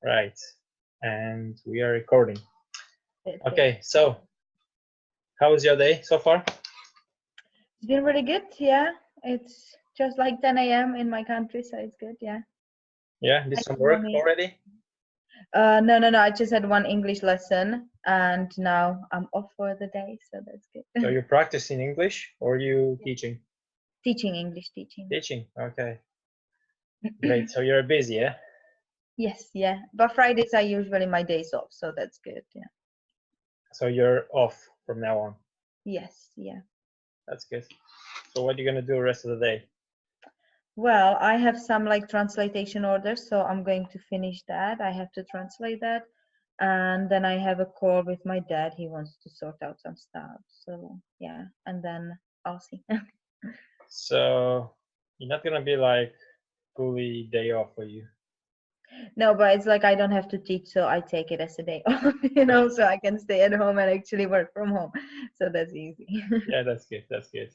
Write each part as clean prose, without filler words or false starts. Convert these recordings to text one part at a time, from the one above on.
Right. And we are recording. Perfect. Okay, so how was your day so far? It's been really good, yeah. It's just like 10 a.m. in my country, so it's good, yeah. Yeah, did Hi, some work Mommy. already? No. I just had one English lesson, and now I'm off for the day, so that's So good. you're practicing English or you Yeah. teaching? Teaching English, teaching. Teaching. Okay, great. So you're busy, yeah? Yes, yeah. But Fridays are usually my days off, so that's good, yeah. So you're off from now on. Yes, yeah. That's good. So what are you gonna do the rest of the day? Well, I have some like translation orders, so I'm going to finish that. I have to translate that. And then I have a call with my dad. He wants to sort out some stuff. So, yeah. And then I'll see. So you're not gonna be like fully day off for you. No, but it's like I don't have to teach, so I take it as a day off, so I can stay at home and actually work from home. So that's easy. Yeah, that's good. That's good.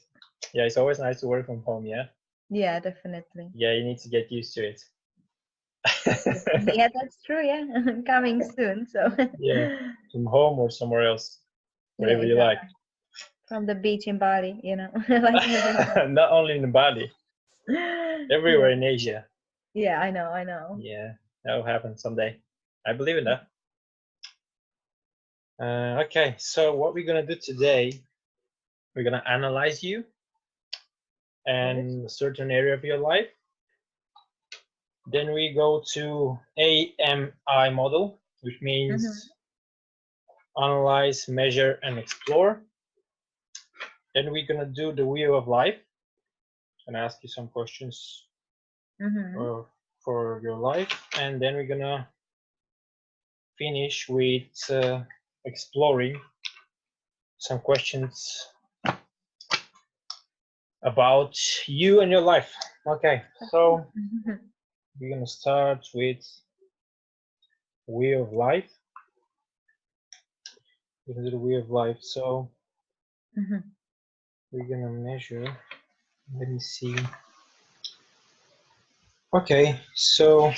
Yeah, it's always nice to work from home, yeah? Yeah, definitely. Yeah, you need to get used to it. Yeah, that's true. Yeah, coming soon. So, Yeah, from home or somewhere else, yeah, wherever you like. exactly. From the beach in Bali, like everywhere. Not only in Bali, everywhere Yeah, in Asia. yeah, I know, I know. Yeah, that will happen someday. I believe in that. Okay, so what we're gonna do today, we're gonna analyze you Good. and a certain area of your life. Then we go to AMI model, which Mm-hmm. means analyze, measure, and explore. Then we're gonna do the wheel of life. I'm gonna ask you some questions Mm-hmm. for your life, and then we're gonna finish with exploring some questions about you and your life. Okay, so we're gonna start with wheel of life. We're gonna do the wheel of life. So Mm-hmm. we're gonna measure. Let me see. Okay, so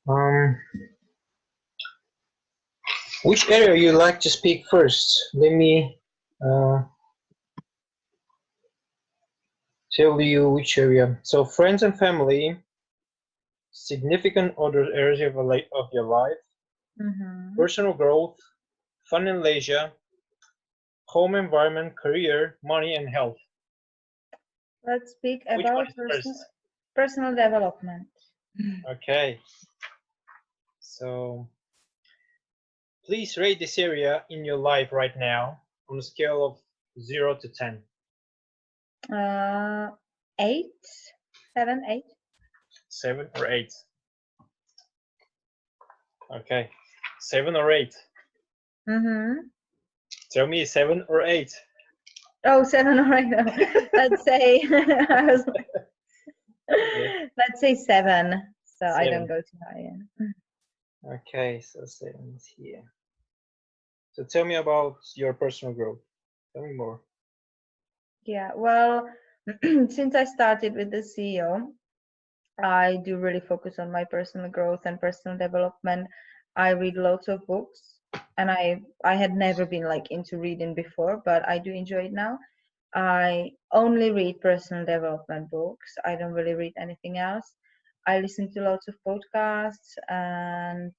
um, which area you like to speak first? Let me uh, tell you which area. So friends and family, significant other areas of your life, Mm-hmm. personal growth, fun and leisure, home environment, career, money, and health. Let's speak Which one about is first? personal development. Okay, so please rate this area in your life right now on a scale of 0 to 10. Uh, 8, 7, 8. 7 or 8. Okay, 7 or 8. Mm-hmm. Tell me 7 or 8. Oh, 7 or 8. No. Let's say I was, Yeah, let's say 7, so I don't 7. go too high. Yeah. Okay, so 7 is here. So tell me about your personal growth. Tell me more. Yeah, well, since I started with the CEO, I do really focus on my personal growth and personal development. I read lots of books, and I had never been like into reading before, but I do enjoy it now. I only read personal development books. I don't really read anything else. I listen to lots of podcasts and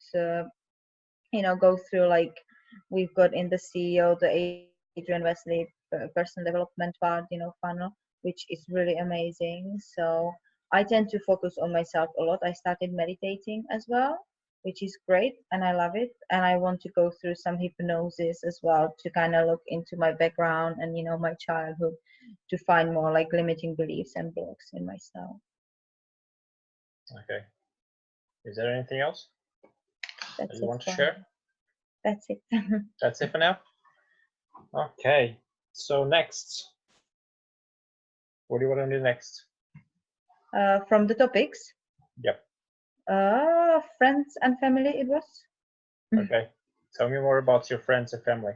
go through like we've got in the CEO, the Adrian Wesley personal development part, funnel, which is really amazing. So I tend to focus on myself a lot. I started meditating as well, which is great, and I love it. And I want to go through some hypnosis as well to kind of look into my background and my childhood to find more like limiting beliefs and blocks in myself. Okay. Is there anything else that That's you it want to for share? now. That's it. That's it for now? Okay. So next. What do you want to do next? From the topics, Yep. friends and family it was. Okay. Tell me more about your friends and family.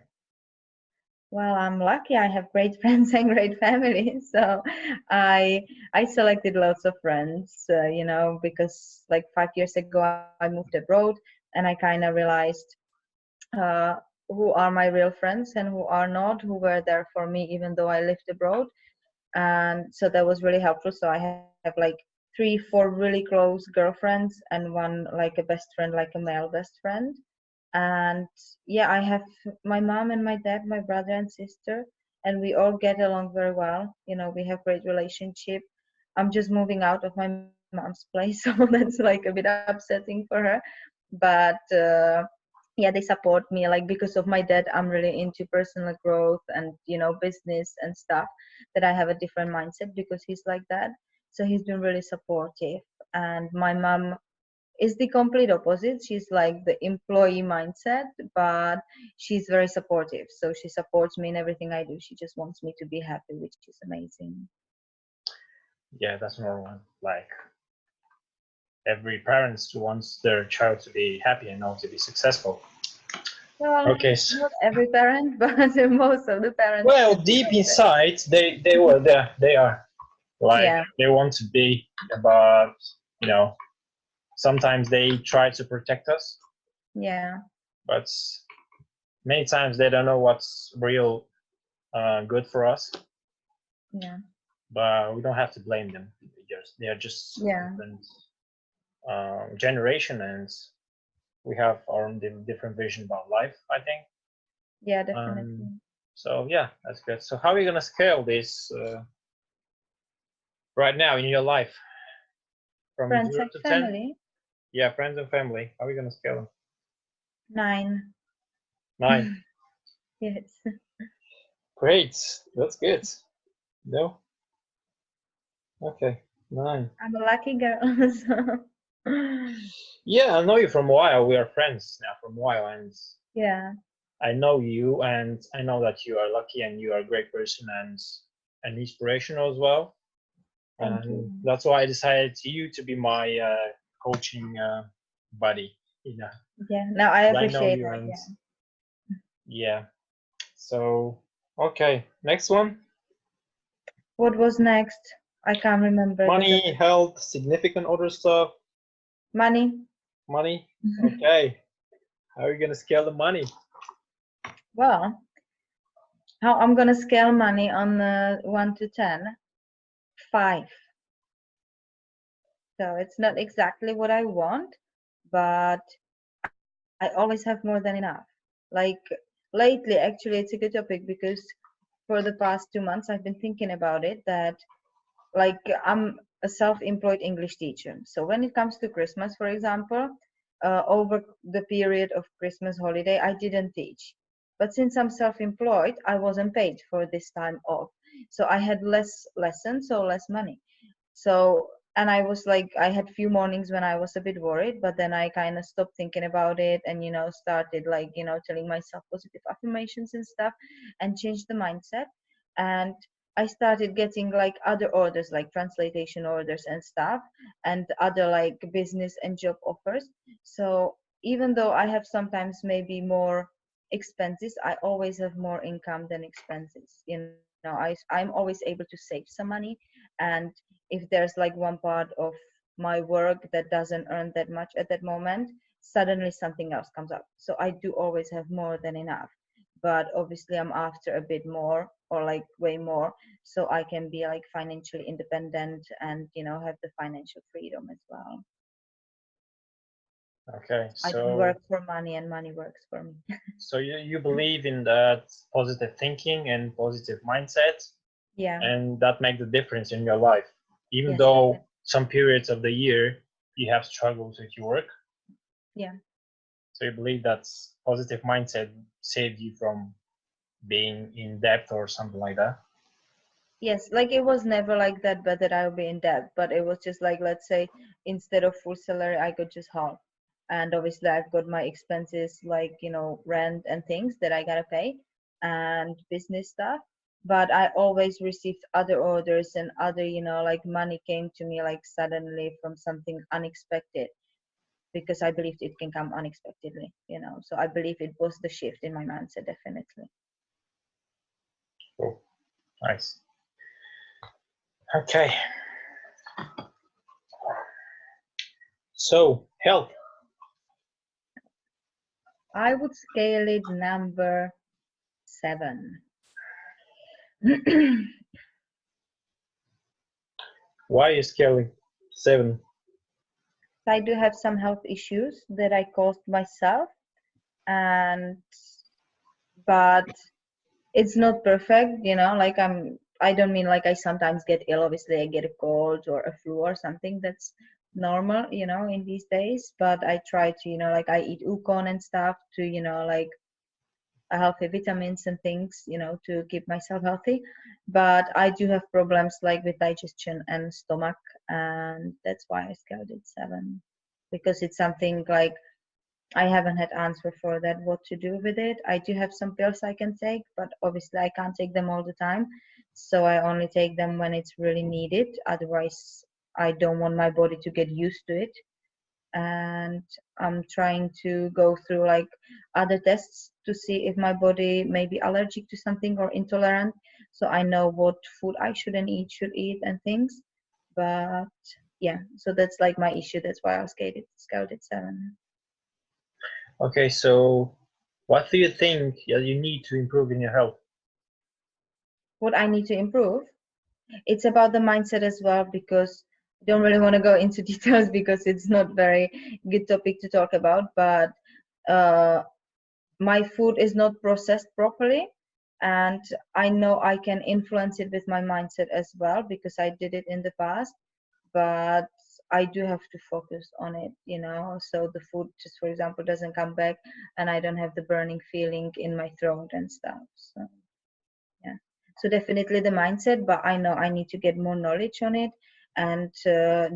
Well, I'm lucky. I have great friends and great family. So I I selected lots of friends, because like 5 years ago I moved abroad and I kind of realized uh, who are my real friends and who are not, who were there for me even though I lived abroad. And so that was really helpful. So I have like 3 4 really close girlfriends and one like a best friend, like a male best friend. And yeah, I have my mom and my dad, my brother and sister, and we all get along very well. We have great relationship. I'm just moving out of my mom's place, so that's like a bit upsetting for her. But yeah, they support me, like because of my dad I'm really into personal growth and business and stuff, that I have a different mindset because he's like that. So he's been really supportive. And my mom is the complete opposite. She's like the employee mindset, but she's very supportive. So she supports me in everything I do. She just wants me to be happy, which is amazing. Yeah, that's normal. Like every parent wants their child to be happy and not to be successful. Well, Okay. not every parent, but most of the parents Well, should be deep like that. inside, they were there. They are like Yeah, they want to be, but you know, sometimes they try to protect us, yeah, but many times they don't know what's real good for us. yeah, But we don't have to blame them. They are just yeah, different generation, and we have our own different vision about life, I think. yeah, Um, definitely. so yeah, that's good. So how are you gonna scale this right now in your life from Friends zero and to 10? family, Yeah, friends and family. How are you gonna scale them? 9. 9. Yes, Great. That's good. No. Okay. 9. I'm a lucky girl. So Yeah, I know you from a while. We are friends now from a while, and yeah, I know you, and I know that you are lucky and you are a great person and inspirational as well. thank And you. that's why I decided you to be my coaching buddy. You know, Yeah, no, I 'cause I know appreciate you, that. and Yeah. yeah. So okay, next one: What was next? I can't remember the money, rest. health, significant other stuff. Money. Money. Okay, how are you gonna scale the money? Well, how I'm gonna scale money on 1 to 10? 5. So it's not exactly what I want, but I always have more than enough. Like lately, actually, it's a good topic because for the past 2 months, I've been thinking about it that like I'm a self-employed English teacher. So when it comes to Christmas, for example, over the period of Christmas holiday, I didn't teach. But since I'm self-employed, I wasn't paid for this time off. So I had less lessons, so less money. So, and I was like, I had few mornings when I was a bit worried, but then I kind of stopped thinking about it and, started like, telling myself positive affirmations and stuff and changed the mindset. And I started getting like other orders, like translation orders and stuff, and other like business and job offers. So even though I have sometimes maybe more expenses, I always have more income than expenses. I'm always able to save some money. And if there's like one part of my work that doesn't earn that much at that moment, suddenly something else comes up. So I do always have more than enough. But obviously, I'm after a bit more or like way more so I can be like financially independent and, have the financial freedom as well. Okay, I don't work so for money and money works for me. you believe in that positive thinking and positive mindset, Yeah, and that make the difference in your life, even yes, definitely. though some periods of the year you have struggles with your work. Yeah. So you believe that positive mindset saved you from being in debt or something like that. Yes, like it was never like that, but that I'll be in debt. But it was just like, let's say, instead of full salary, I got just half. And obviously, I've got my expenses like, rent and things that I gotta pay and business stuff. But I always received other orders and other, like money came to me like suddenly from something unexpected because I believed it can come unexpectedly. So I believe it was the shift in my mindset, definitely. Cool. Nice. Okay. So health. I would scale it number 7. Why is scaling 7? I do have some health issues that I caused myself, and but it's not perfect, like I don't mean like I sometimes get ill. Obviously I get a cold or a flu or something. That's normal, in these days. But I try to, like I eat ukon and stuff to, like healthy vitamins and things, to keep myself healthy. But I do have problems like with digestion and stomach, and that's why I scaled it 7, because it's something like I haven't had answer for that, what to do with it. I do have some pills I can take, but obviously I can't take them all the time. So I only take them when it's really needed. Otherwise, I don't want my body to get used to it. And I'm trying to go through like other tests to see if my body may be allergic to something or intolerant. So I know what food I shouldn't eat, should eat, and things. But yeah, so that's like my issue. That's why I scaled it 7. Okay, so what do you think you need to improve in your health? What I need to improve, it's about the mindset as well, because I don't really want to go into details because it's not very good topic to talk about. But uh, my food is not processed properly, and I know I can influence it with my mindset as well, because I did it in the past. But I do have to focus on it, so the food, just for example, doesn't come back and I don't have the burning feeling in my throat and stuff. So yeah, so definitely the mindset, but I know I need to get more knowledge on it, and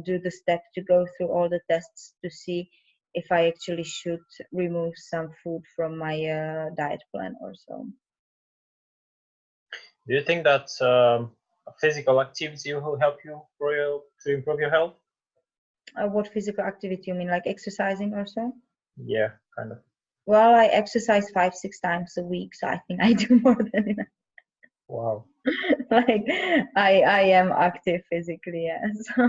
do the step to go through all the tests to see if I actually should remove some food from my diet plan or so. Do you think that physical activity will help you to improve your health? What physical activity you mean, like exercising or so? Yeah, kind of. Well, I exercise 5-6 times a week, so I think I do more than enough. Wow. Like I am active physically, yeah. So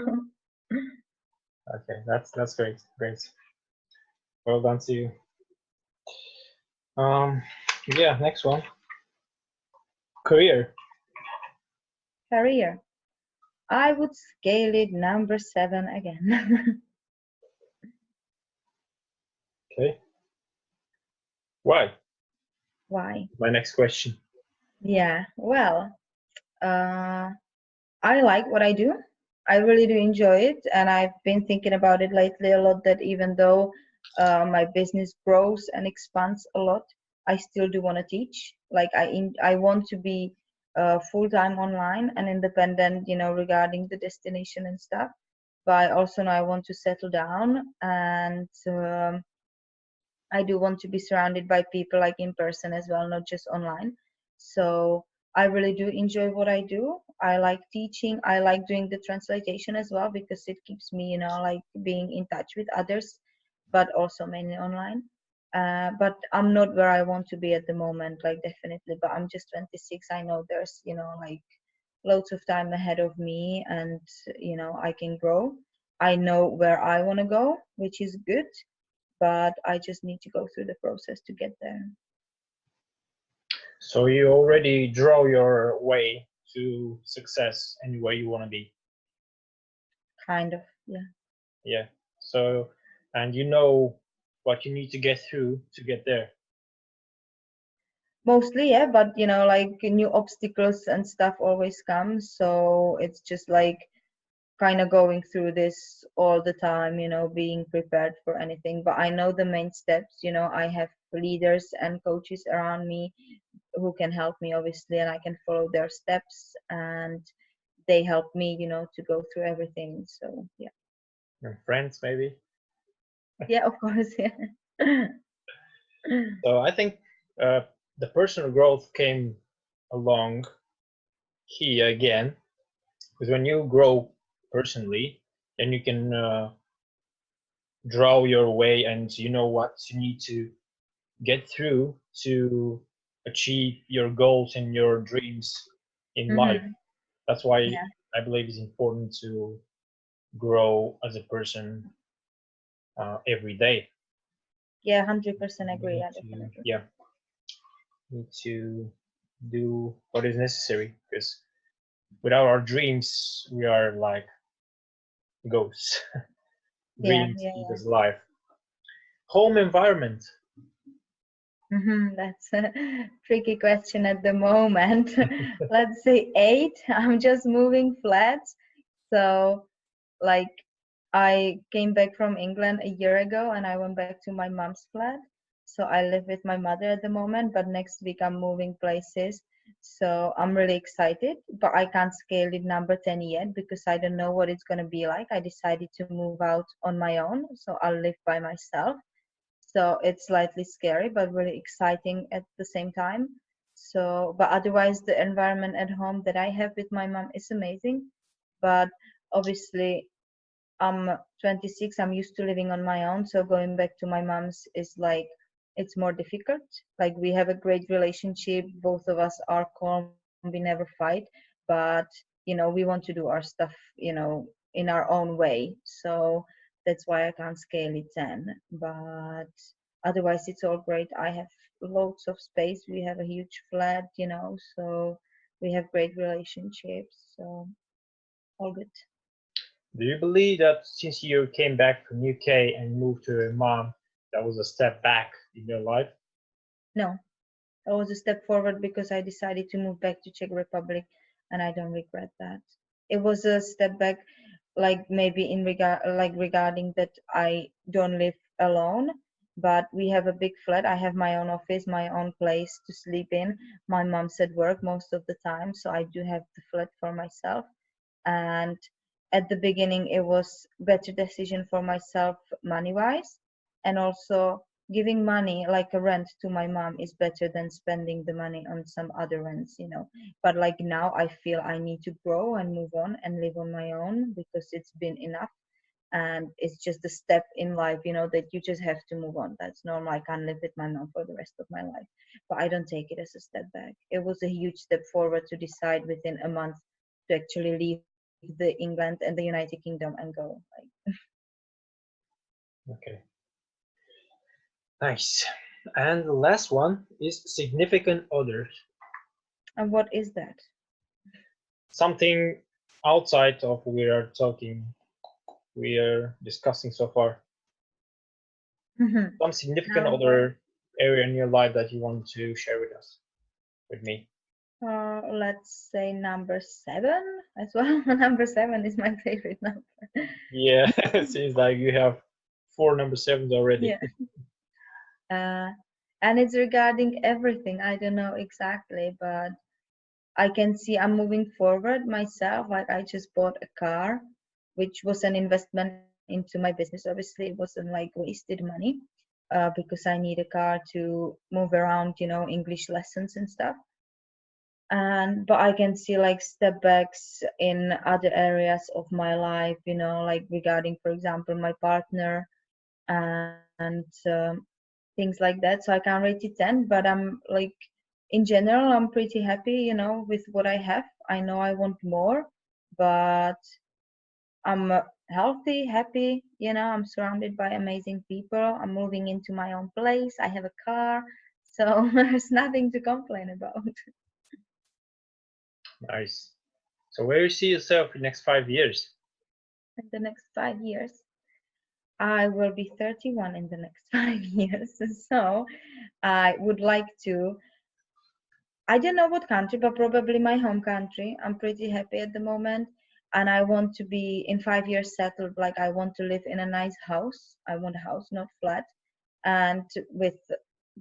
Okay, that's great. Great. Well done to you. Yeah, next one. Career. career, I would scale it number 7 again. Okay. Why? Why? My next question. Yeah, well, uh, I like what I do. I really do enjoy it, and I've been thinking about it lately a lot, that even though my business grows and expands a lot, I still do want to teach. Like I want to be full-time online and independent, regarding the destination and stuff. But I also know I want to settle down, and I do want to be surrounded by people like in person as well, not just online. So I really do enjoy what I do. I like teaching. I like doing the translation as well, because it keeps me, like being in touch with others, but also mainly online. But I'm not where I want to be at the moment, like definitely. But I'm just 26. I know there's, like loads of time ahead of me, and I can grow. I know where I want to go, which is good, but I just need to go through the process to get there. So you already draw your way to success and where you want to be. Kind of, yeah. Yeah. So, and you know what you need to get through to get there. Mostly, yeah, but like new obstacles and stuff always come. So it's just like kind of going through this all the time, being prepared for anything. But I know the main steps, I have leaders and coaches around me who can help me, obviously, and I can follow their steps, and they help me, to go through everything. So yeah. Your friends, maybe. Yeah, of course, yeah. So I think the personal growth came along here again, because when you grow personally, then you can draw your way, and you know what you need to get through to achieve your goals and your dreams in life. Mm-hmm. That's why Yeah. I believe it's important to grow as a person every day. Yeah, 100% We agree. need Yeah, to, definitely. yeah, need to do what is necessary because without our dreams, we are like ghosts. Yeah, Dreams yeah, keep yeah. us alive. Home environment. That's a tricky question at the moment. Let's say eight. I'm just moving flats. So, like, I came back from England a year ago and I went back to my mom's flat. So I live with my mother at the moment, but next week I'm moving places. So I'm really excited, but I can't scale it number 10 yet because I don't know what it's going to be like. I decided to move out on my own, so I'll live by myself. So it's slightly scary, but really exciting at the same time. So, but otherwise, the environment at home that I have with my mom is amazing. But obviously, I'm 26. I'm used to living on my own. So going back to my mom's is like, it's more difficult. Like we have a great relationship. Both of us are calm. We never fight. But, we want to do our stuff, in our own way. So that's why I can't scale it 10. But otherwise, it's all great. I have loads of space. We have a huge flat, so we have great relationships. So all good. Do you believe that since you came back from UK and moved to your mom, that was a step back in your life? No. It was a step forward because I decided to move back to Czech Republic, and I don't regret that. It was a step back, like maybe regarding that I don't live alone, but we have a big flat. I have my own office, my own place to sleep in. My mom's at work most of the time, so I do have the flat for myself. And at the beginning it was better decision for myself money wise, and also giving money like a rent to my mom is better than spending the money on some other rents. But like now I feel I need to grow and move on and live on my own because it's been enough, and it's just a step in life, that you just have to move on. That's normal. I can't live with my mom for the rest of my life, but I don't take it as a step back. It was a huge step forward to decide within a month to actually leave the England and the United Kingdom and go. Okay, nice. And the last one is significant others. And what is that? Something outside of we are discussing so far. Some significant Now, other area in your life that you want to share with us, with me. let's say number 7 as well. Number 7 is my favorite number. Yeah, it seems like you have 4 number 7s already. Yeah. Uh, and it's regarding everything. I don't know exactly, but I can see I'm moving forward myself. Like I just bought a car, which was an investment into my business. Obviously, it wasn't like wasted money, because I need a car to move around, English lessons and stuff. And but I can see like step backs in other areas of my life, like regarding, for example, my partner and things like that. So I can't rate it 10, but I'm like, in general, I'm pretty happy, with what I have. I know I want more, but I'm healthy, happy, I'm surrounded by amazing people. I'm moving into my own place. I have a car. So there's nothing to complain about. Nice. So where you see yourself in the next 5 years? In the next 5 years, I will be 31 in the next 5 years. So I would like to, I don't know what country, but probably my home country. I'm pretty happy at the moment. And I want to be in 5 years settled. Like I want to live in a nice house. I want a house, not flat. And with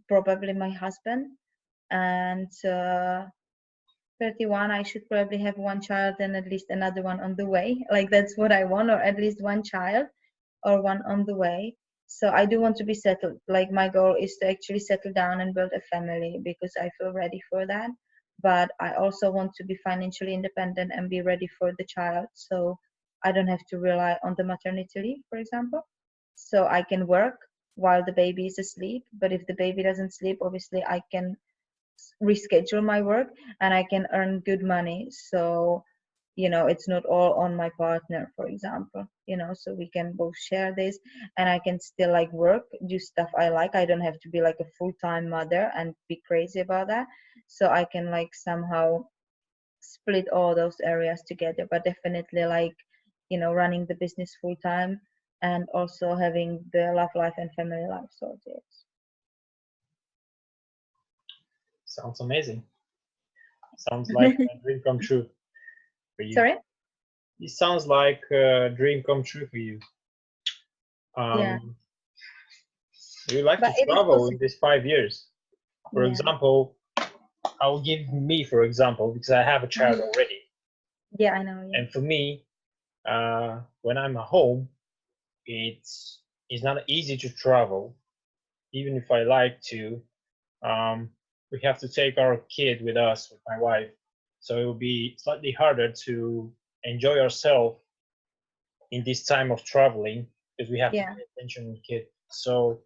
probably my husband. And 31, I should probably have one child and at least another one on the way. Like that's what I want, or at least one child or one on the way. So I do want to be settled. Like my goal is to actually settle down and build a family because I feel ready for that. But I also want to be financially independent and be ready for the child. So I don't have to rely on the maternity leave, for example. So I can work while the baby is asleep. But if the baby doesn't sleep, obviously I can reschedule my work, and I can earn good money. So it's not all on my partner, for example, so we can both share this, and I can still like work, do stuff I like. I don't have to be like a full-time mother and be crazy about that. So I can like somehow split all those areas together, but definitely like running the business full time and also having the love life and family life sorted. Sounds amazing. Sounds like a dream come true for you. Sorry? It sounds like a dream come true for you. Yeah, You like but to it is travel in possible. these 5 years. For Yeah. example, I'll give me for example because I have a child Mhm. already, Yeah, I know. Yeah. and for me, when I'm at home, it's not easy to travel. Even if I like to, we have to take our kid with us, with my wife, so it will be slightly harder to enjoy ourselves in this time of traveling because we have to Yeah. pay attention to the kid. So,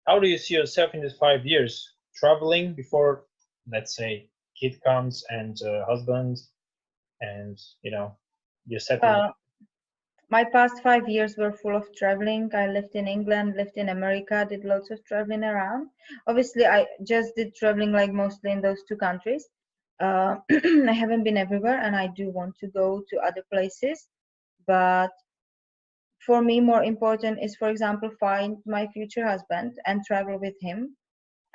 how do you see yourself in these 5 years traveling before, let's say, kid comes and husband, and you settle down? Well, my past 5 years were full of traveling. I lived in England, lived in America, did lots of traveling around. Obviously, I just did traveling like mostly in those two countries. I haven't been everywhere, and I do want to go to other places. But for me, more important is, for example, find my future husband and travel with him.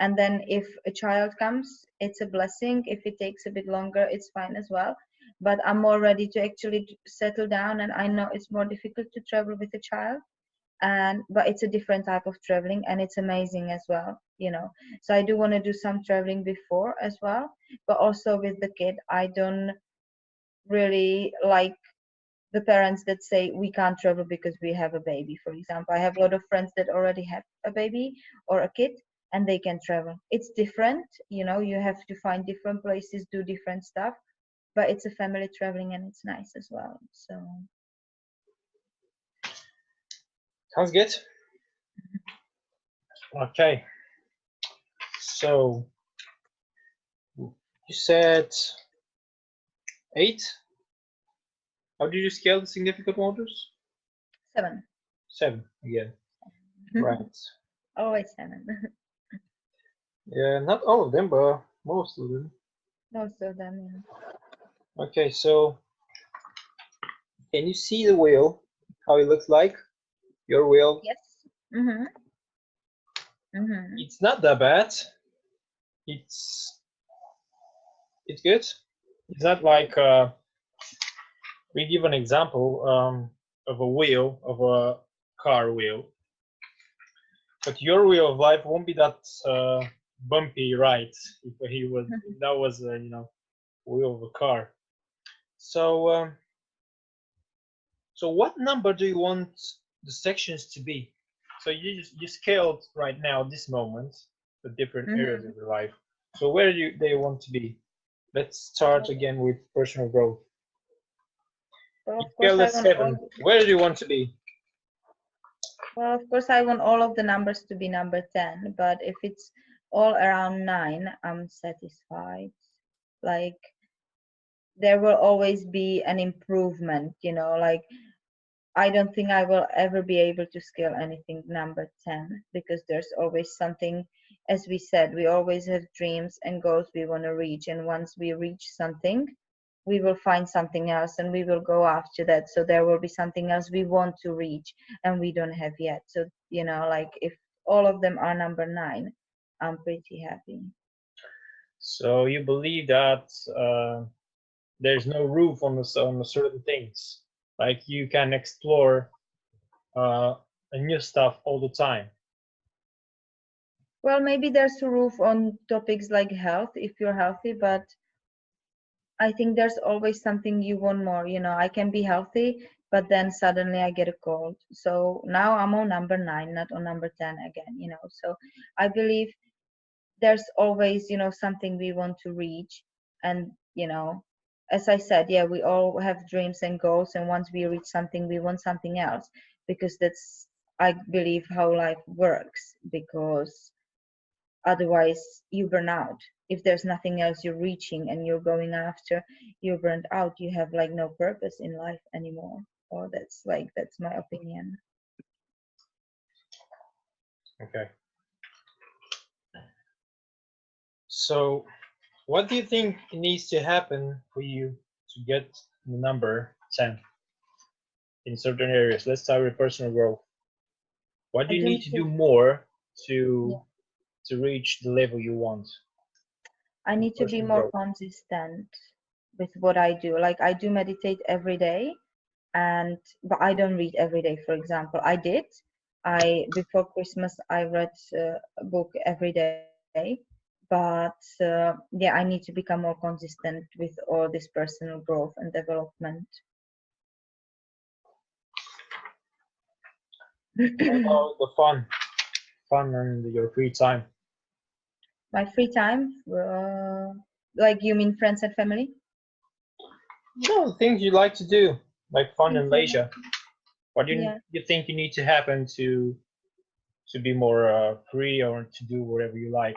And then if a child comes, it's a blessing. If it takes a bit longer, it's fine as well. But I'm more ready to actually settle down, and I know it's more difficult to travel with a child, and but it's a different type of traveling, and it's amazing as well. So I do want to do some traveling before as well, but also with the kid. I don't really like the parents that say we can't travel because we have a baby, for example. I have a lot of friends that already have a baby or a kid, and they can travel. It's different, you have to find different places, do different stuff, but it's a family traveling, and it's nice as well. So Sounds good. Okay, so you said 8. How did you scale the significant others? 7. 7 again. Right. Always 7. Yeah, not all of them, but most of them. Most of them. Okay, so can you see the wheel? How it looks like? Your wheel? Yes. Mhm. Mhm. It's not that bad. It's it's good. It's not like we give an example of a wheel of a car wheel, but your wheel of life won't be that bumpy, right? If that was wheel of a car. So so what number do you want the sections to be? So you scaled right now this moment the different areas Mhm. of your life. So where do they want to be? Let's start again with personal growth. Well, You of course scaled I at want 7. all. Where do you want to be? Well, of course I want all of the numbers to be number 10, but if it's all around 9, I'm satisfied. Like there will always be an improvement, like I don't think I will ever be able to scale anything number 10, because there's always something, as we said, we always have dreams and goals we want to reach. And once we reach something, we will find something else and we will go after that. So there will be something else we want to reach and we don't have yet. So, like if all of them are number 9, I'm pretty happy. So you believe that there's no roof on the certain things, like you can explore a new stuff all the time. Well, maybe there's a roof on topics like health if you're healthy, but I think there's always something you want more. I can be healthy, but then suddenly I get a cold. So now I'm on number 9, not on number 10 again. So I believe there's always, something we want to reach. And, as I said, yeah, we all have dreams and goals. And once we reach something, we want something else, because that's, I believe, how life works. Because otherwise you burn out. If there's nothing else you're reaching and you're going after, you're burned out. You have like no purpose in life anymore. Or that's my opinion. Okay. So, what do you think needs to happen for you to get the number 10 in certain areas? Let's start with personal growth. What do I you do need need to to, do more yeah, to reach the level you want I in need to be personal more growth? consistent with what I do. Like I do meditate every day, and but I don't read every day. For example, I did. I before Christmas I read a book every day, but yeah, I need to become more consistent with all this personal growth and development. What about the fun and your free time? My free time, like you mean friends and family? No, things you like to do, like fun Things and I like. leisure. What do Yeah, you think you need to happen to be more free or to do whatever you like?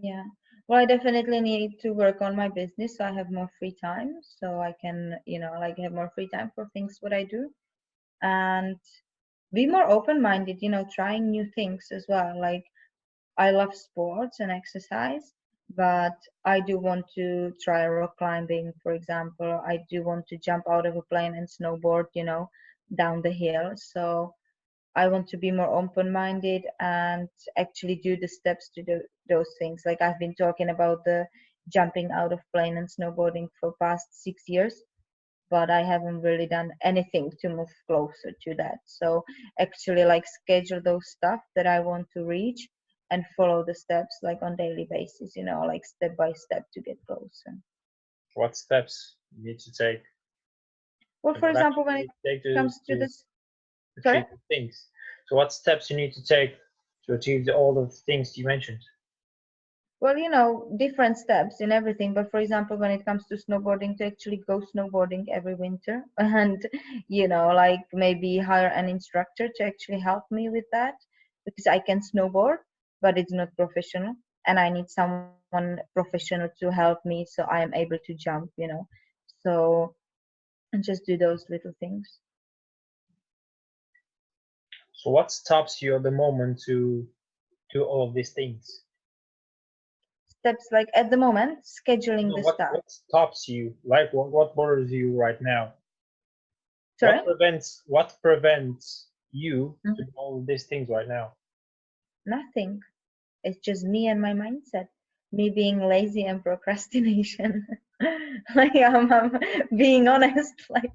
yeah. Well, I definitely need to work on my business so I have more free time, so I can, like have more free time for things what I do, and be more open-minded, trying new things as well. Like I love sports and exercise, but I do want to try rock climbing, for example. I do want to jump out of a plane and snowboard, down the hill. So I want to be more open-minded and actually do the steps to do those things. Like I've been talking about the jumping out of plane and snowboarding for past 6 years, but I haven't really done anything to move closer to that. So actually like schedule those stuff that I want to reach and follow the steps like on daily basis, like step by step to get closer. What steps you need to take Well, and for what action example, when you it need to take comes to to this, sorry? achieve the things? So what steps you need to take to achieve all of the things you mentioned? Well, different steps in everything. But for example, when it comes to snowboarding, to actually go snowboarding every winter and, like maybe hire an instructor to actually help me with that because I can snowboard, but it's not professional. And I need someone professional to help me so I am able to jump. So, and just do those little things. So what stops you at the moment to do all of these things? Steps like at the moment, scheduling No, the stuff. what stops you? Like what bothers you right now? Sorry? What prevents you to Mhm. do all of these things right now? Nothing. It's just me and my mindset, me being lazy and procrastination. Like I'm being honest, like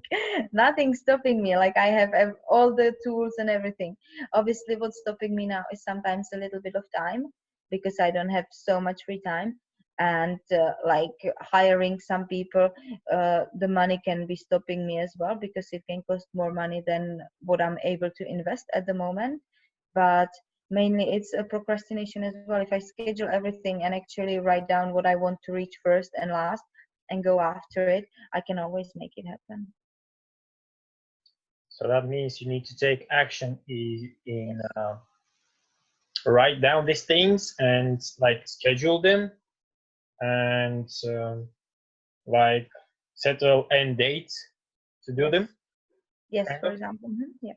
nothing's stopping me. Like I have all the tools and everything. Obviously, what's stopping me now is sometimes a little bit of time because I don't have so much free time. And like hiring some people, the money can be stopping me as well because it can cost more money than what I'm able to invest at the moment. But mainly it's a procrastination as well. If I schedule everything and actually write down what I want to reach first and last and go after it, I can always make it happen. So that means you need to take action in Yes. write down these things and like schedule them and like set a end date to do them. Yes. Yes, Kind for of. example. Yeah.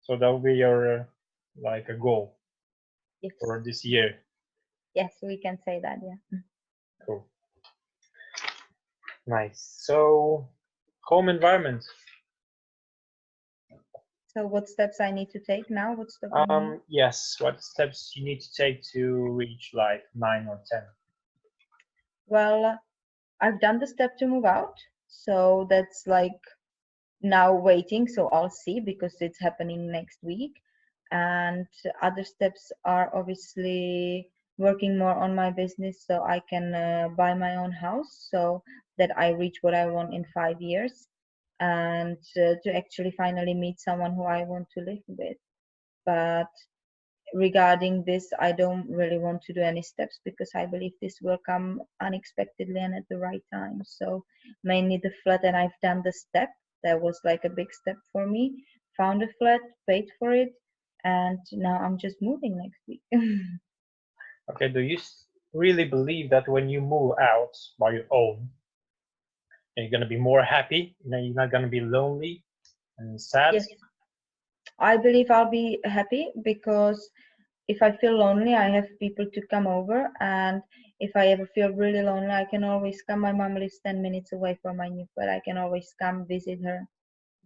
So that will be your like a goal Yes. for this year. Yes, we can say that. Yeah. Cool. Nice. So home environment. So what steps I need to take now? What's stopping me? Yes. What steps you need to take to reach like 9 or 10? Well, I've done the step to move out. So that's like now waiting. So I'll see because it's happening next week. And other steps are obviously working more on my business so I can buy my own house so that I reach what I want in 5 years, and to actually finally meet someone who I want to live with. But regarding this, I don't really want to do any steps because I believe this will come unexpectedly and at the right time. So mainly the flat, and I've done the step. That was like a big step for me. Found a flat, paid for it, and now I'm just moving next week. Okay, do you really believe that when you move out by your own, you're gonna be more happy? You're not gonna be lonely and sad? Yes, I believe I'll be happy because if I feel lonely, I have people to come over, and if I ever feel really lonely, I can always come. My mom lives 10 minutes away from my new flat. I can always come visit her,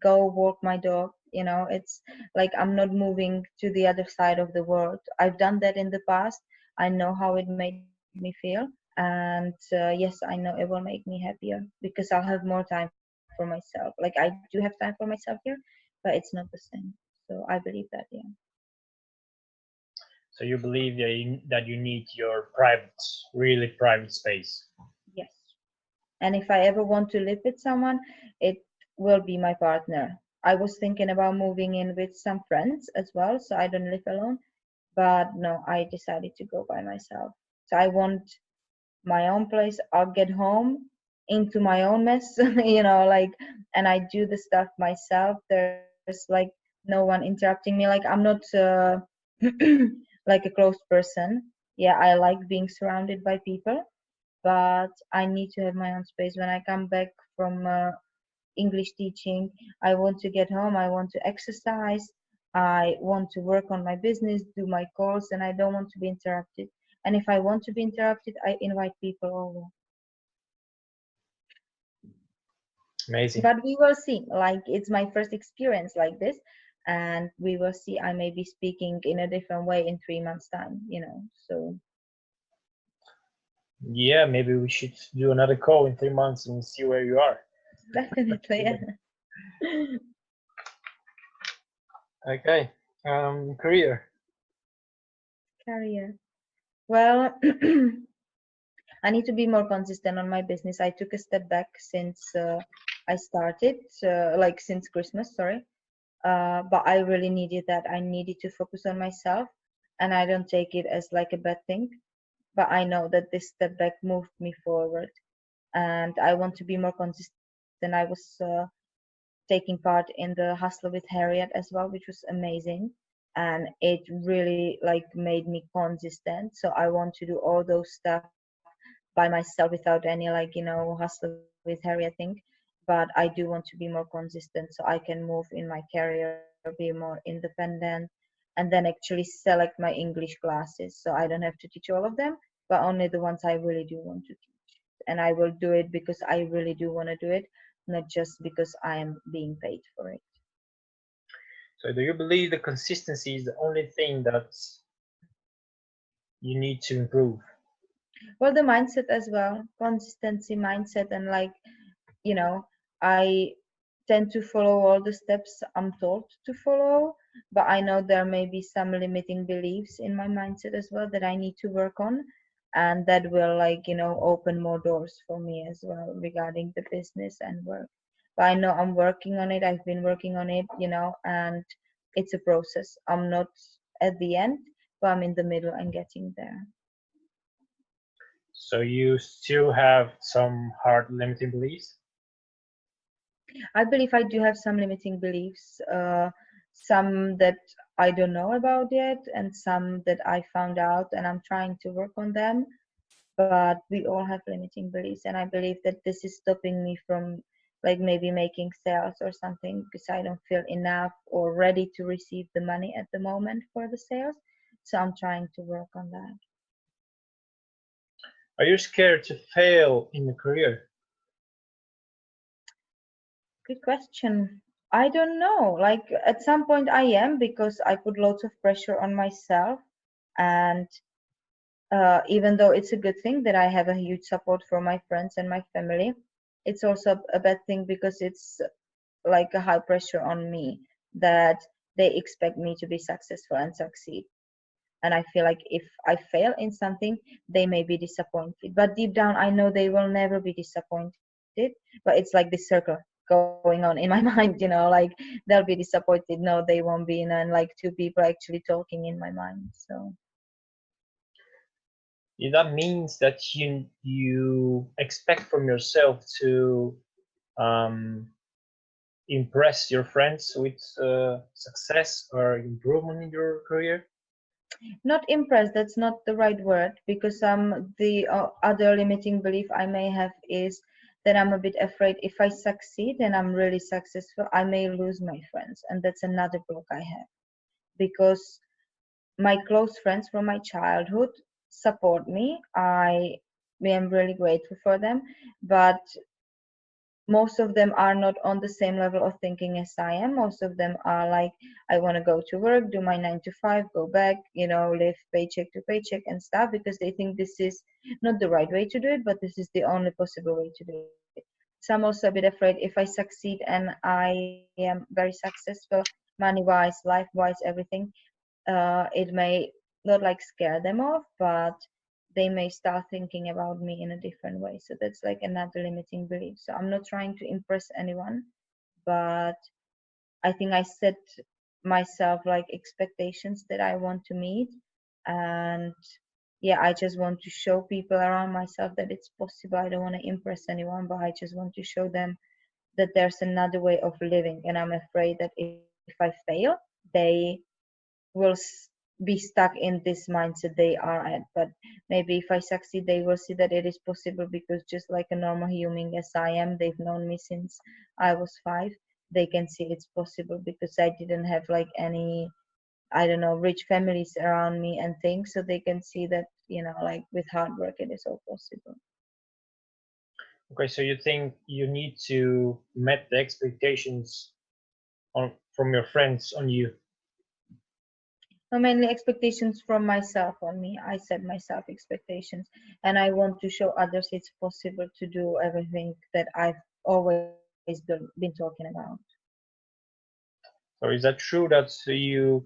go walk my dog. It's like I'm not moving to the other side of the world. I've done that in the past. I know how it made me feel. And yes, I know it will make me happier because I'll have more time for myself. Like I do have time for myself here, but it's not the same. So I believe that, yeah. So you believe that you need your private, really private space. Yes. And if I ever want to live with someone, it will be my partner. I was thinking about moving in with some friends as well, so I don't live alone. But no, I decided to go by myself. So I want my own place. I'll get home into my own mess, like, and I do the stuff myself. There's like no one interrupting me. Like I'm not like a closed person. Yeah, I like being surrounded by people, but I need to have my own space. When I come back from English teaching, I want to get home, I want to exercise, I want to work on my business, do my calls, and I don't want to be interrupted. And if I want to be interrupted, I invite people over. Amazing. But we will see. Like it's my first experience like this, and we will see. I may be speaking in a different way in 3 months' time. So Yeah, maybe we should do another call in 3 months and see where you are. definitely, yeah. Okay. Career. Career. Well, I need to be more consistent on my business. I took a step back since I started, like since Christmas, sorry. But I really needed that. I needed to focus on myself, and I don't take it as like a bad thing. But I know that this step back moved me forward, and I want to be more consistent. I was taking part in the Hustler with Harriet as well, which was amazing, and it really like made me consistent. So I want to do all those stuff by myself without any like Hustler with Harriet thing. But I do want to be more consistent so I can move in my career, be more independent, and then actually select my English classes so I don't have to teach all of them, but only the ones I really do want to teach. And I will do it because I really do want to do it, not just because I am being paid for it. So do you believe the consistency is the only thing that you need to improve? Well, the mindset as well, consistency mindset, and like, you know, I tend to follow all the steps I'm told to follow, but I know there may be some limiting beliefs in my mindset as well that I need to work on, and that will like, open more doors for me as well regarding the business and work. But I know I'm working on it. I've been working on it, and it's a process. I'm not at the end, but I'm in the middle and getting there. So you still have some hard limiting beliefs? I believe I do have some limiting beliefs, some that I don't know about yet, and some that I found out, and I'm trying to work on them. But we all have limiting beliefs, and I believe that this is stopping me from like maybe making sales or something because I don't feel enough or ready to receive the money at the moment for the sales. So I'm trying to work on that. Are you scared to fail in the career? Good question. I don't know. Like at some point I am because I put lots of pressure on myself, and even though it's a good thing that I have a huge support from my friends and my family, it's also a bad thing because it's like a high pressure on me that they expect me to be successful and succeed. And I feel like if I fail in something, they may be disappointed. But deep down, I know they will never be disappointed. But it's like this circle going on in my mind, like they'll be disappointed. No, they won't be. And then like two people actually talking in my mind. So. Yeah, that means that you expect from yourself to um, impress your friends with success or improvement in your career? Not impressed, that's not the right word, because the other limiting belief I may have is that I'm a bit afraid if I succeed and I'm really successful, I may lose my friends, and that's another block I have, because my close friends from my childhood support me. I am really grateful for them, but most of them are not on the same level of thinking as I am. Most of them are like, I want to go to work, do my 9 to 5, go back, live paycheck to paycheck and stuff, because they think this is not the right way to do it, but this is the only possible way to do it. So I'm also a bit afraid if I succeed and I am very successful, money wise, life wise, everything, it may not like scare them off, but they may start thinking about me in a different way. So that's like another limiting belief. So I'm not trying to impress anyone, but I think I set myself like expectations that I want to meet. And yeah, I just want to show people around myself that it's possible. I don't want to impress anyone, but I just want to show them that there's another way of living. And I'm afraid that if I fail, they will be stuck in this mindset they are at. But maybe if I succeed, they will see that it is possible, because just like a normal human as I am, they've known me since I was 5. They can see it's possible because I didn't have like any, I don't know, rich families around me and things. So they can see that, like with hard work, it is all possible. Okay, so you think you need to meet the expectations from your friends on you? No, mainly expectations from myself on me. I set myself expectations, and I want to show others it's possible to do everything that I've always been talking about. So is that true that you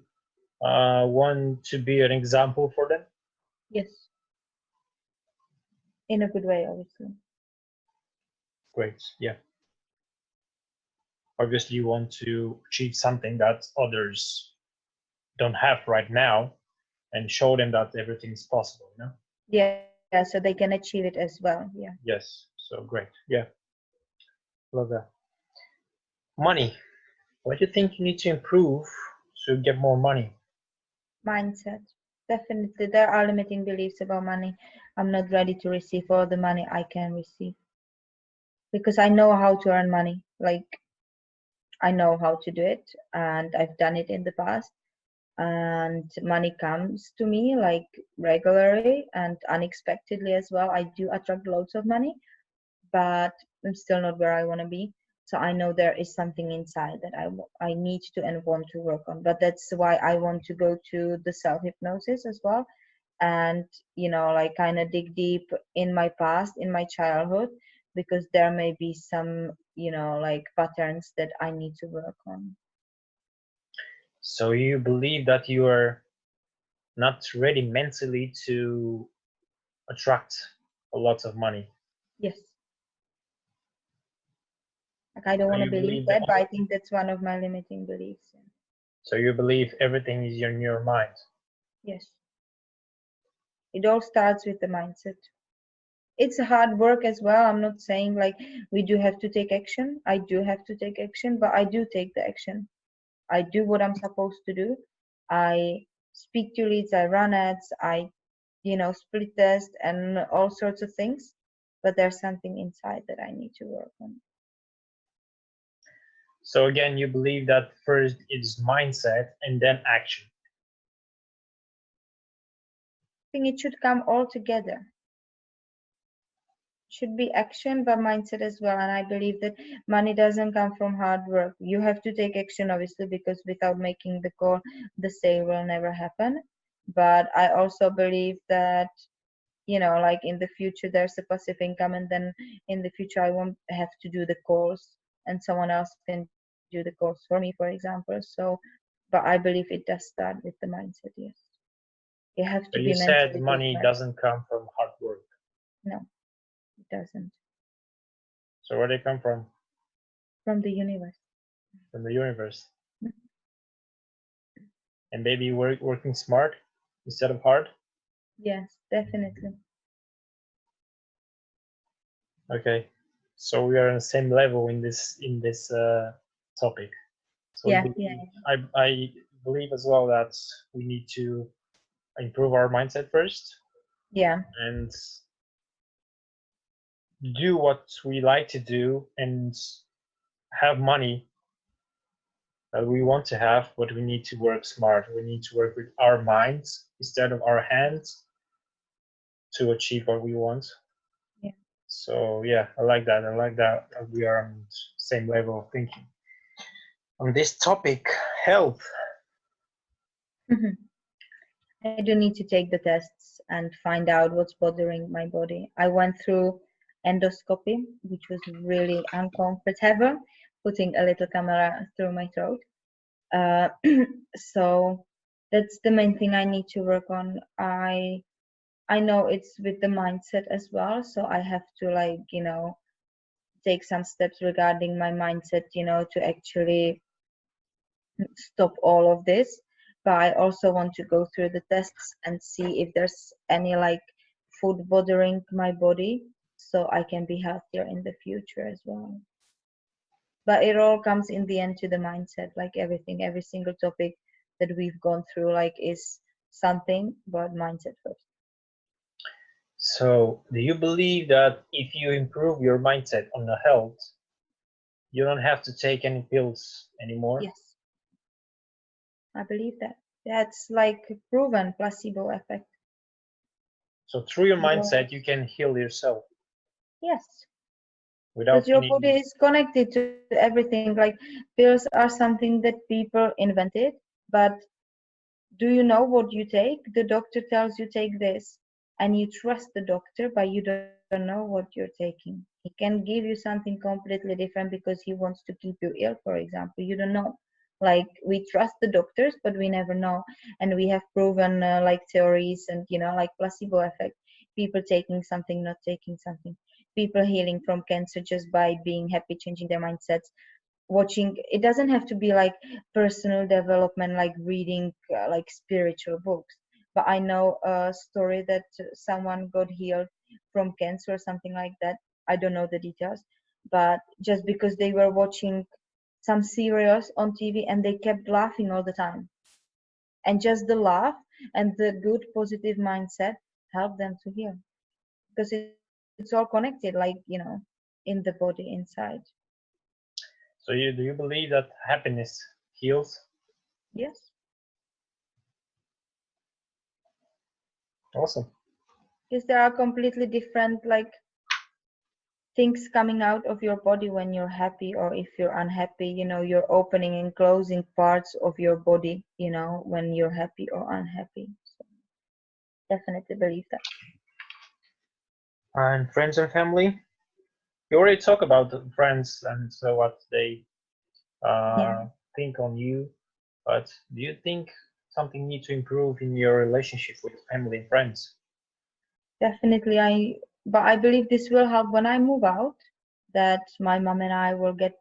want to be an example for them? Yes, in a good way, obviously. Great, yeah. Obviously, you want to achieve something that others don't have right now and show them that everything is possible, you know? Yeah, so they can achieve it as well. Yeah. Yes, so great, yeah, love that. Money. What do you think you need to improve to get more money? Mindset. Definitely, there are limiting beliefs about money. I'm not ready to receive all the money I can receive, because I know how to earn money. Like, I know how to do it, and I've done it in the past, and money comes to me like regularly and unexpectedly as well. I do attract loads of money, but I'm still not where I want to be. So I know there is something inside that I need to and want to work on. But that's why I want to go to the self hypnosis as well, and like kind of dig deep in my past, in my childhood, because there may be some like patterns that I need to work on. So you believe that you are not ready mentally to attract a lot of money. Yes. Like, I don't So want to you believe believe that, that, but I think that's one of my limiting beliefs. so you believe everything is in your mind. Yes. It all starts with the mindset. It's hard work as well. I'm not saying like we do have to take action. I do have to take action, but I do take the action. I do what I'm supposed to do. I speak to leads, I run ads, I, split test and all sorts of things. But there's something inside that I need to work on. So again, you believe that first it's mindset and then action. I think it should come all together. Should be action but mindset as well. And I believe that money doesn't come from hard work. You have to take action, obviously, because without making the call, the sale will never happen. But I also believe that like in the future there's a passive income, and then in the future I won't have to do the calls, and someone else can do the calls for me, for example. So but I believe it does start with the mindset. Yes, you have to be So you mentally said money prepared. doesn't come from hard work. No, it doesn't. So where they come from? From the universe. From the universe. And maybe working smart instead of hard. Yes, definitely. Okay. So we are on the same level in this topic. So Yeah, yeah, I believe as well that we need to improve our mindset first yeah. and do what we like to do and have money that we want to have, but we need to work smart. We need to work with our minds instead of our hands to achieve what we want. Yeah. So yeah, I like that. I like that we are on the same level of thinking. On this topic, health. I do need to take the tests and find out what's bothering my body. I went through endoscopy, which was really uncomfortable, putting a little camera through my throat. Uh, so that's the main thing I need to work on. I know it's with the mindset as well, so I have to like, take some steps regarding my mindset, to actually stop all of this. But I also want to go through the tests and see if there's any like food bothering my body so I can be healthier in the future as well. But it all comes in the end to the mindset, like everything, every single topic that we've gone through, like is something but mindset first. So, do you believe that if you improve your mindset on the health, you don't have to take any pills anymore? Yes, I believe that. That's like proven placebo effect. So, through your Your mindset, you can heal yourself yes, without because your body any. is connected to everything. Like pills are something that people invented, but do you know what you take? The doctor tells you take this, and you trust the doctor, but you don't know what you're taking. He can give you something completely different because he wants to keep you ill, for example. You don't know. Like we trust the doctors, but we never know. And we have proven like theories and like placebo effect. People taking something, not taking something. People healing from cancer just by being happy, changing their mindsets, watching. It doesn't have to be like personal development, like reading like spiritual books, but I know a story that someone got healed from cancer or something like that. I don't know the details, but just because they were watching some serials on TV and they kept laughing all the time, and just the laugh and the good positive mindset helped them to heal, because it's all connected, like in the body inside. So, do you believe that happiness heals? Yes, Awesome. because there are completely different like things coming out of your body when you're happy or if you're unhappy. You're opening and closing parts of your body, when you're happy or unhappy. So definitely believe that. And friends and family? You already talk about the friends and so what they Yeah, think on you, but do you think something needs to improve in your relationship with family and friends? definitely. But I believe this will help when I move out, that my mom and I will get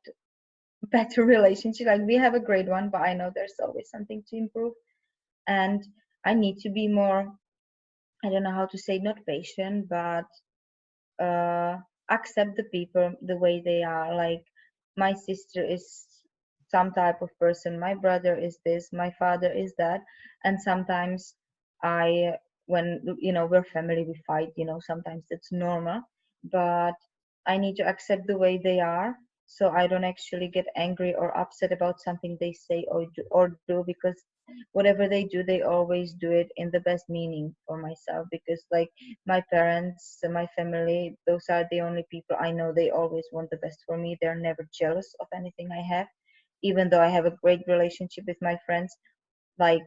better relationship. Like we have a great one, but I know there's always something to improve. And I need to be more, I don't know how to say, not patient, but uh, accept the people the way they are. Like my sister is some type of person, my brother is this, my father is that, and sometimes I, when we're family, we fight. Sometimes that's normal, but I need to accept the way they are, so I don't actually get angry or upset about something they say or do, because whatever they do, they always do it in the best meaning for myself. Because like my parents, my family, those are the only people I know. They always want the best for me. They're never jealous of anything I have, even though I have a great relationship with my friends. Like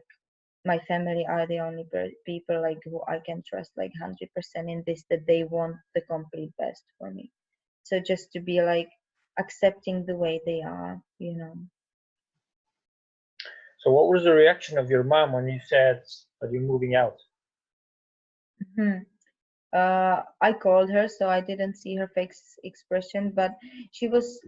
my family are the only people like who I can trust like 100% in this, that they want the complete best for me. So just to be like accepting the way they are. So, what was the reaction of your mom when you said that you're moving out? Hmm. I called her, so I didn't see her face expression, but she was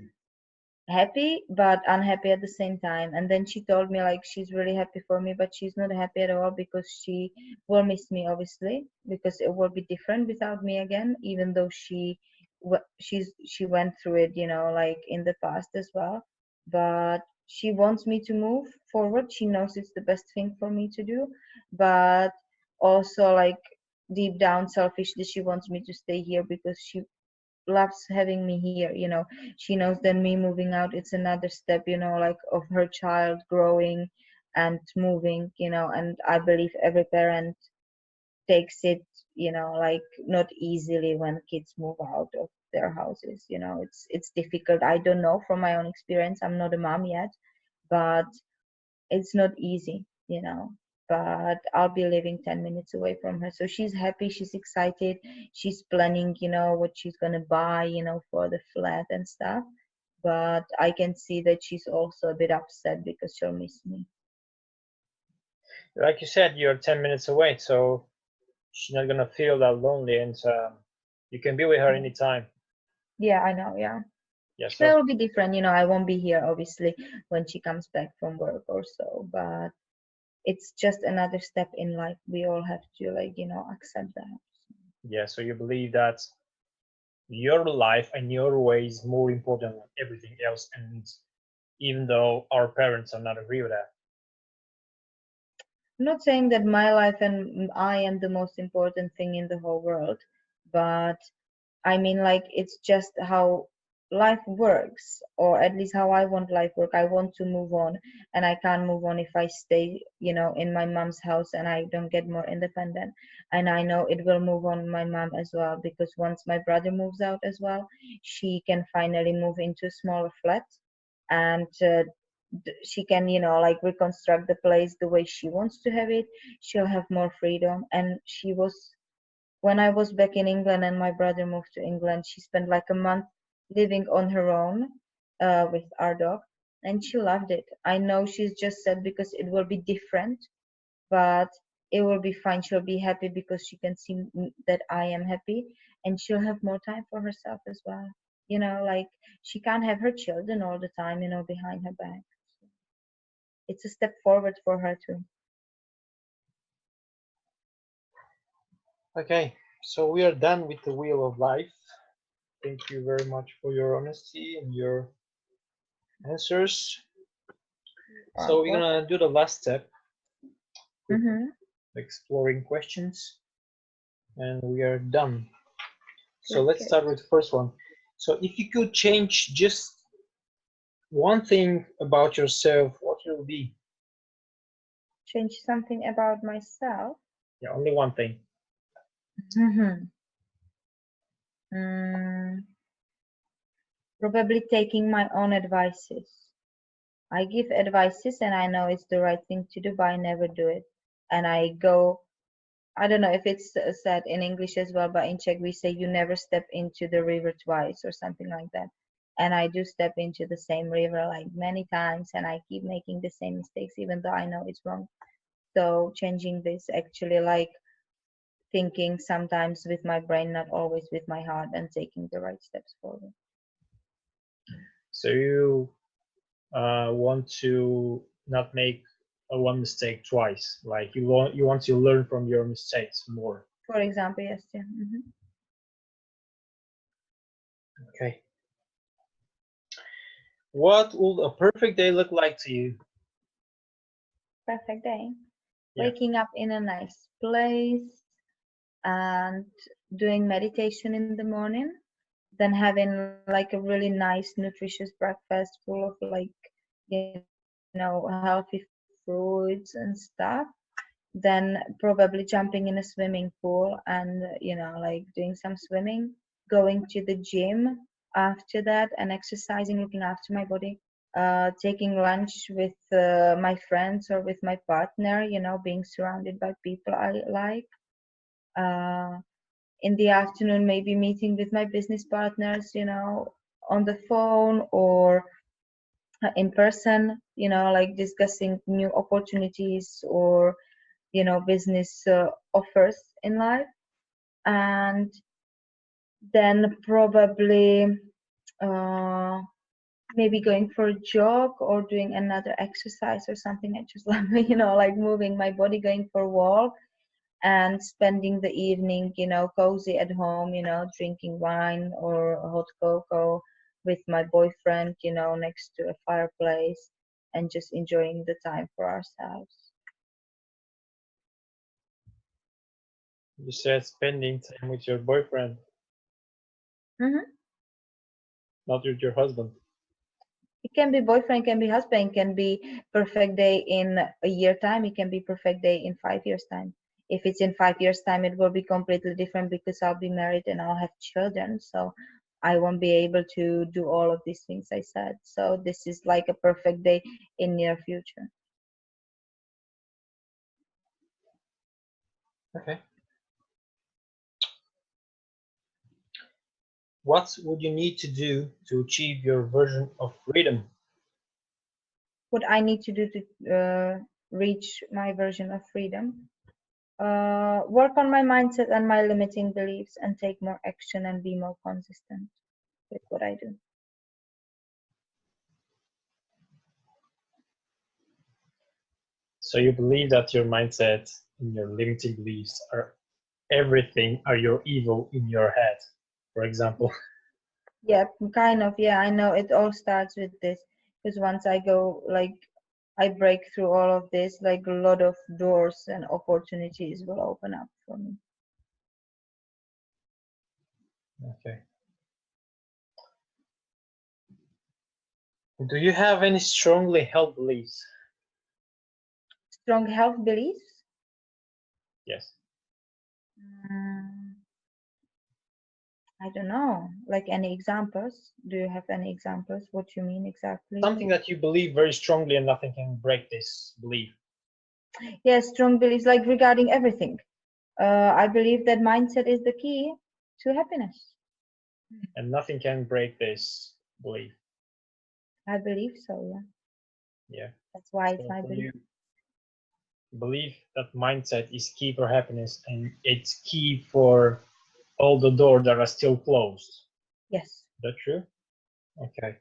happy but unhappy at the same time. And then she told me like she's really happy for me, but she's not happy at all because she will miss me, obviously, because it will be different without me again. Even though she went through it, like in the past as well. but she wants me to move forward. She knows it's the best thing for me to do, but also like deep down selfishly she wants me to stay here because she loves having me here, she knows that me moving out it's another step, like of her child growing and moving, and I believe every parent takes it, like not easily when kids move out of their houses. It's difficult. I don't know from my own experience. I'm not a mom yet, but it's not easy, but I'll be living 10 minutes away from her. So she's happy, she's excited, she's planning, what she's gonna buy, for the flat and stuff. But I can see that she's also a bit upset because she'll miss me. Like you said, you're 10 minutes away, so she's not gonna feel that lonely, and you can be with her anytime. Yeah, I know, yeah. Yeah, But so it will be different, I won't be here obviously when she comes back from work or so, but it's just another step in life. We all have to like, accept that. yeah, so you believe that your life and your way is more important than everything else, and even though our parents are not agree with that. I'm not saying that my life and I am the most important thing in the whole world, but I mean, like, it's just how life works, or at least how I want life work. I want to move on, and I can't move on if I stay, in my mom's house and I don't get more independent. And I know it will move on my mom as well, because once my brother moves out as well, she can finally move into a smaller flat, and she can, like reconstruct the place the way she wants to have it. She'll have more freedom. And she was when I was back in England and my brother moved to England, she spent like a month living on her own with our dog, and she loved it. I know she's just sad because it will be different, but it will be fine. She'll be happy because she can see that I am happy, and she'll have more time for herself as well. Like she can't have her children all the time, behind her back. It's a step forward for her too. Okay, so we are done with the wheel of life. Thank you very much for your honesty and your answers. So we're gonna do the last step, Mm-hmm. exploring questions, and we are done. So Good, let's good. start with the first one. So if you could change just one thing about yourself, what will it be? Change something about myself. Yeah, only one thing. Mm-hmm. Mm, probably taking my own advices. I give advices and I know it's the right thing to do, but I never do it. And I don't know if it's said in English as well, but in Czech we say you never step into the river twice or something like that. And I do step into the same river like many times, and I keep making the same mistakes even though I know it's wrong. So changing this actually like thinking sometimes with my brain, not always with my heart, and taking the right steps forward. So you want to not make a one mistake twice. Like you want to learn from your mistakes more. For example, yes, yeah. Hmm. Okay. What would a perfect day look like to you? Perfect day. Yeah. Waking up in a nice place and doing meditation in the morning, then having like a really nice, nutritious breakfast full of like, healthy fruits and stuff. Then probably jumping in a swimming pool and, like doing some swimming, going to the gym after that and exercising, looking after my body, taking lunch with my friends or with my partner, being surrounded by people I like. Uh, in the afternoon, maybe meeting with my business partners, on the phone or in person, like discussing new opportunities or, business offers in life. And then probably uh, maybe going for a jog or doing another exercise or something. I just love, like moving my body, going for a walk and spending the evening, cozy at home, drinking wine or hot cocoa with my boyfriend, next to a fireplace and just enjoying the time for ourselves. You said spending time with your boyfriend, Hmm. not with your husband. It can be boyfriend, can be husband, can be perfect day in a year time, it can be perfect day in 5 years time. If it's in 5 years time, it will be completely different because I'll be married and I'll have children. So I won't be able to do all of these things I said. So this is like a perfect day in near future. Okay. What would you need to do to achieve your version of freedom? What I need to do to reach my version of freedom? Work on my mindset and my limiting beliefs and take more action and be more consistent with what I do. So you believe that your mindset and your limiting beliefs are everything, are your evil in your head, for example. Yeah, kind of. Yeah, I know it all starts with this because once I go, like, I break through all of this, like, a lot of doors and opportunities will open up for me. Okay. Do you have any strongly held beliefs? Strong health beliefs? Yes. Mm, I don't know. Like, any examples? Do you have any examples? What you mean exactly? Something that you believe very strongly and nothing can break this belief. Yeah, strong beliefs, like, regarding everything. I believe that mindset is the key to happiness. And nothing can break this belief. I believe so, yeah. Yeah. That's why it's So my for belief. you, believe that mindset is key for happiness and it's key for all the doors that are still closed. Yes. Is that true? Okay.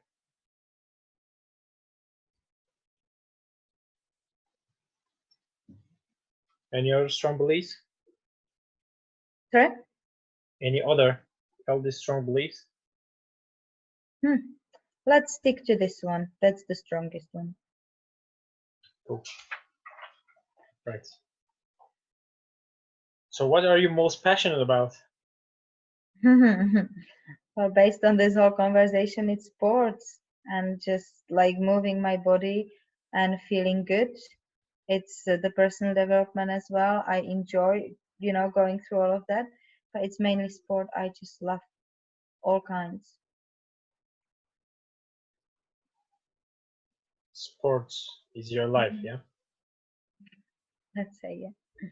Any other strong beliefs? Sorry? Any other healthy strong beliefs? Let's stick to this one. That's the strongest one. Cool. Right. So what are you most passionate about? Well, based on this whole conversation, it's sports and just like moving my body and feeling good. It's the personal development as well. I enjoy, going through all of that, but it's mainly sport. I just love all kinds. Sports is your life, Mhm. yeah? Let's say, yeah.